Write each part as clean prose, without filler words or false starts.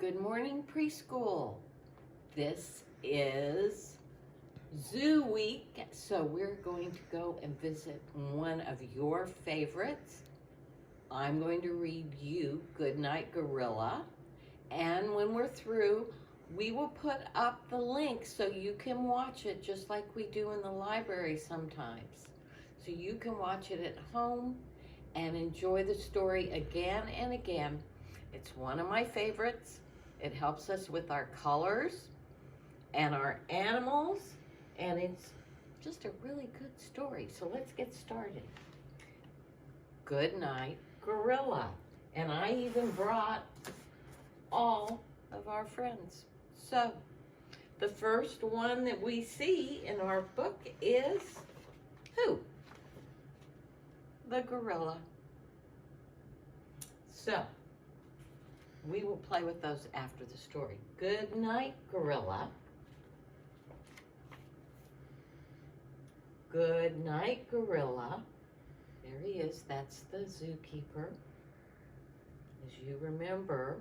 Good morning, preschool. This is Zoo Week, so we're going to go and visit one of your favorites. I'm going to read you Goodnight Gorilla, and when we're through, we will put up the link so you can watch it just like we do in the library sometimes. So you can watch it at home and enjoy the story again and again. It's one of my favorites. It helps us with our colors and our animals, and it's just a really good story. So let's get started. Good Night Gorilla. And I even brought all of our friends. So the first one that we see in our book is who? The gorilla. So we will play with those after the story. Good night, gorilla. Good night, gorilla. There he is. That's the zookeeper. As you remember,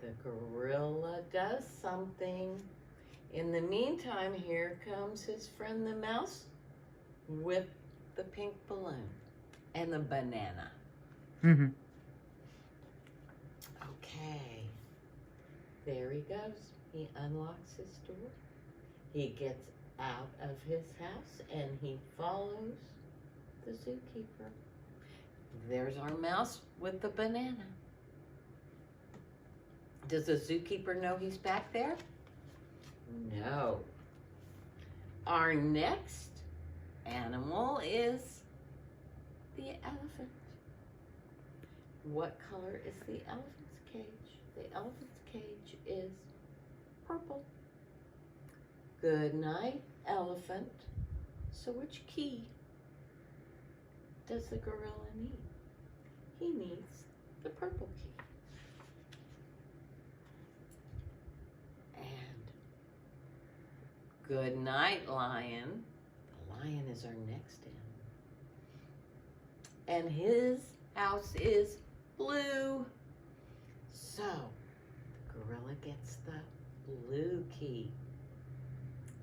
the gorilla does something. In the meantime, here comes his friend the mouse with the pink balloon and the banana. Mm-hmm. Okay, there he goes. He unlocks his door. He gets out of his house and he follows the zookeeper. There's our mouse with the banana. Does the zookeeper know he's back there? No. Our next animal is the elephant. What color is the elephant's cage? The elephant's cage is purple. Good night, elephant. So which key does the gorilla need? He needs the purple key. And good night, lion. The lion is our next animal. And his house is blue. So the gorilla gets the blue key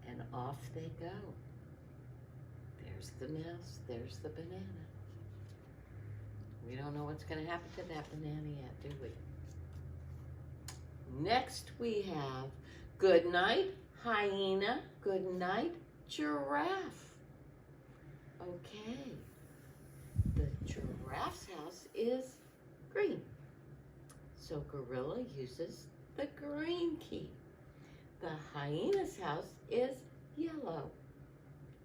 and off they go. There's the mouse, there's the banana. We don't know what's going to happen to that banana yet, do we? Next we have good night, hyena. Good night, giraffe. Okay. The giraffe's house is green. So gorilla uses the green key. The hyena's house is yellow.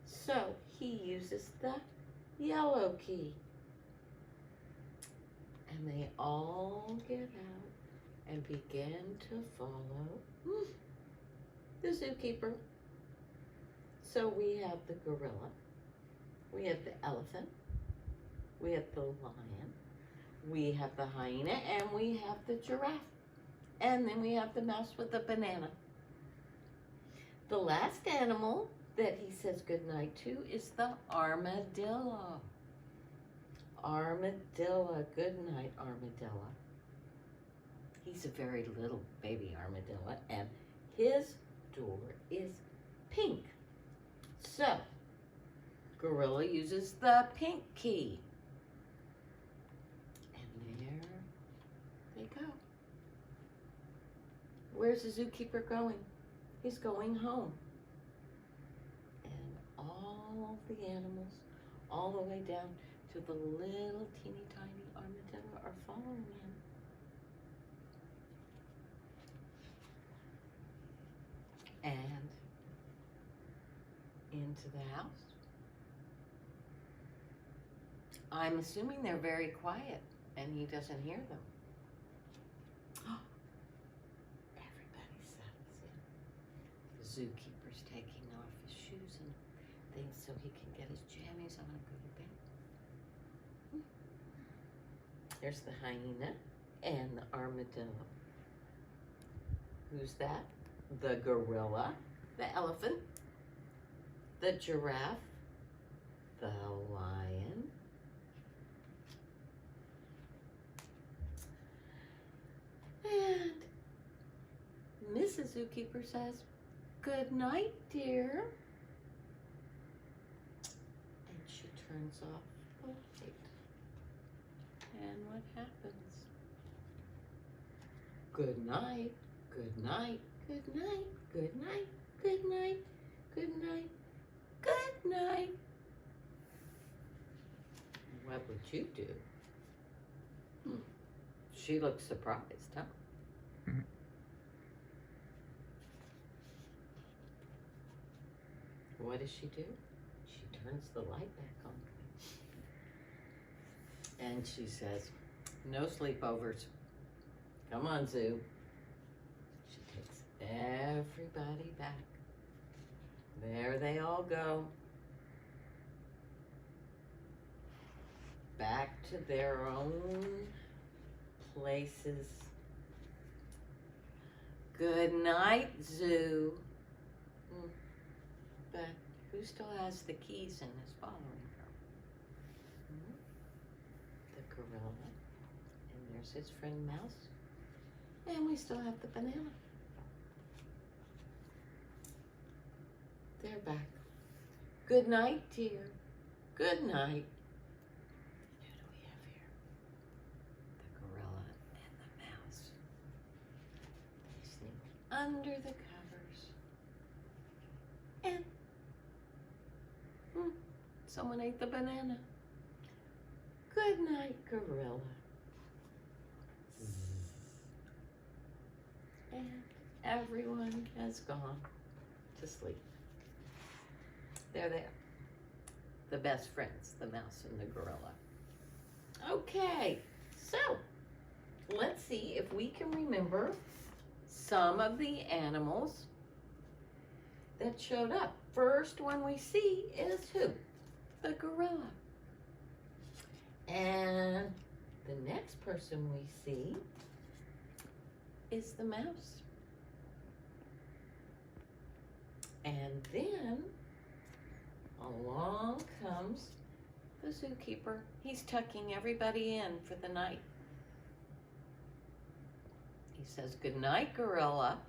So he uses the yellow key. And they all get out and begin to follow the zookeeper. So we have the gorilla, we have the elephant, we have the lion, we have the hyena, and we have the giraffe. And then we have the mouse with the banana. The last animal that he says goodnight to is the armadillo. Armadillo, good night, armadillo. He's a very little baby armadillo, and his door is pink. So, gorilla uses the pink key. And there they go. Where's the zookeeper going? He's going home. And all the animals, all the way down to the little teeny tiny armadillo, are following him. And into the house. I'm assuming they're very quiet and he doesn't hear them. Everybody settles in. The zookeeper's taking off his shoes and things so he can get his jammies on and go to bed. There's the hyena and the armadillo. Who's that? The gorilla, the elephant, the giraffe, the lion, and Mrs. Zookeeper says, "Good night, dear." And she turns off the light. And what happens? Good night, good night, good night, good night, good night, good night, good night. What would you do? She looks surprised, huh? What does she do? She turns the light back on. And she says, "No sleepovers. Come on, Zoo." She takes everybody back. There they all go. Back to their own places. Good night, Zoo. But who still has the keys and is following her? The gorilla. And there's his friend Mouse. And we still have the banana. They're back. Good night, dear. Good night. Who do we have here? The gorilla and the mouse. They sneak under the covers. And someone ate the banana. Good night, gorilla. And everyone has gone to sleep. They're there. The best friends, the mouse and the gorilla. Okay, so let's see if we can remember some of the animals that showed up. First one we see is who? The gorilla. And the next person we see is the mouse. And then along comes the zookeeper. He's tucking everybody in for the night. He says, "Good night, gorilla."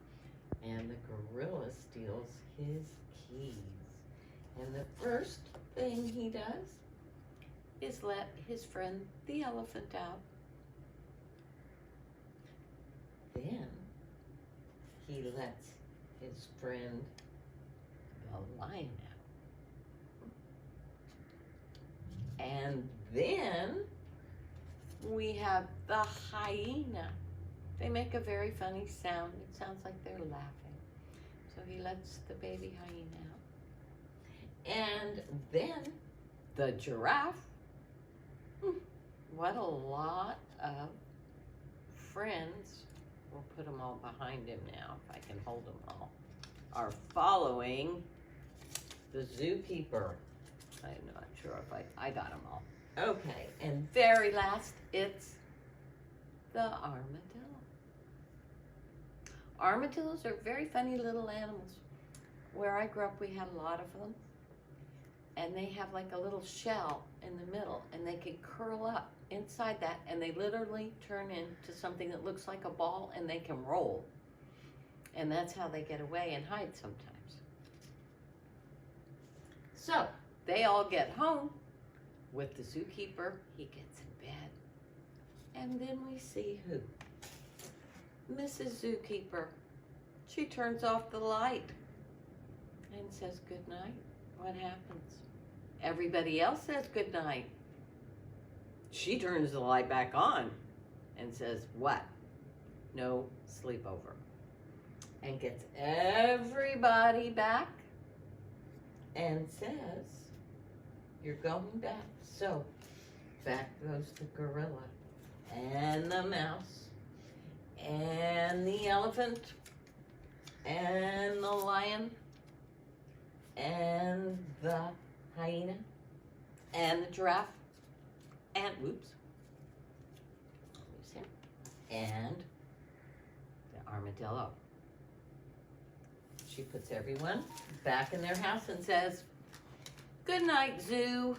And the gorilla steals his keys. And the first thing he does is let his friend the elephant out. Then he lets his friend the lion out. And then we have the hyena. They make a very funny sound. It sounds like they're laughing. So he lets the baby hyena out. And then the giraffe. What a lot of friends. We'll put them all behind him now, if I can hold them all, are following the zookeeper. I'm not sure if I got them all. Okay, and very last, it's the armadillo. Armadillos are very funny little animals. Where I grew up, we had a lot of them. And they have like a little shell in the middle, and they can curl up inside that, and they literally turn into something that looks like a ball, and they can roll. And that's how they get away and hide sometimes. So they all get home with the zookeeper. He gets in bed. And then we see who? Mrs. Zookeeper. She turns off the light and says good night. What happens? Everybody else says good night. She turns the light back on and says, what? No sleepover. And gets everybody back and says, you're going back. So back goes the gorilla and the mouse and the elephant and the lion and the hyena and the giraffe and and the armadillo. She puts everyone back in their house and says, good night, zoo.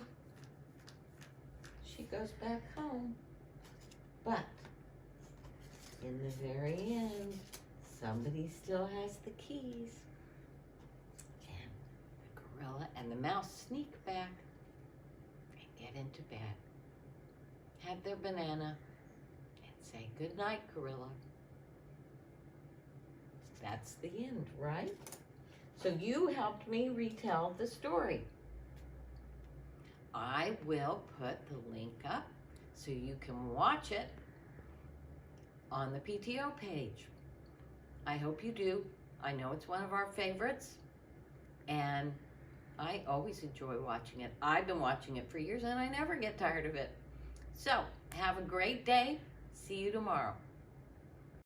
She goes back home. But in the very end, Somebody still has the keys. And the gorilla and the mouse sneak back and get into bed. Have their banana and say, good night, gorilla. That's the end, right? So you helped me retell the story. I will put the link up so you can watch it on the PTO page. I hope you do. I know it's one of our favorites, and I always enjoy watching it. I've been watching it for years, and I never get tired of it. So, have a great day. See you tomorrow.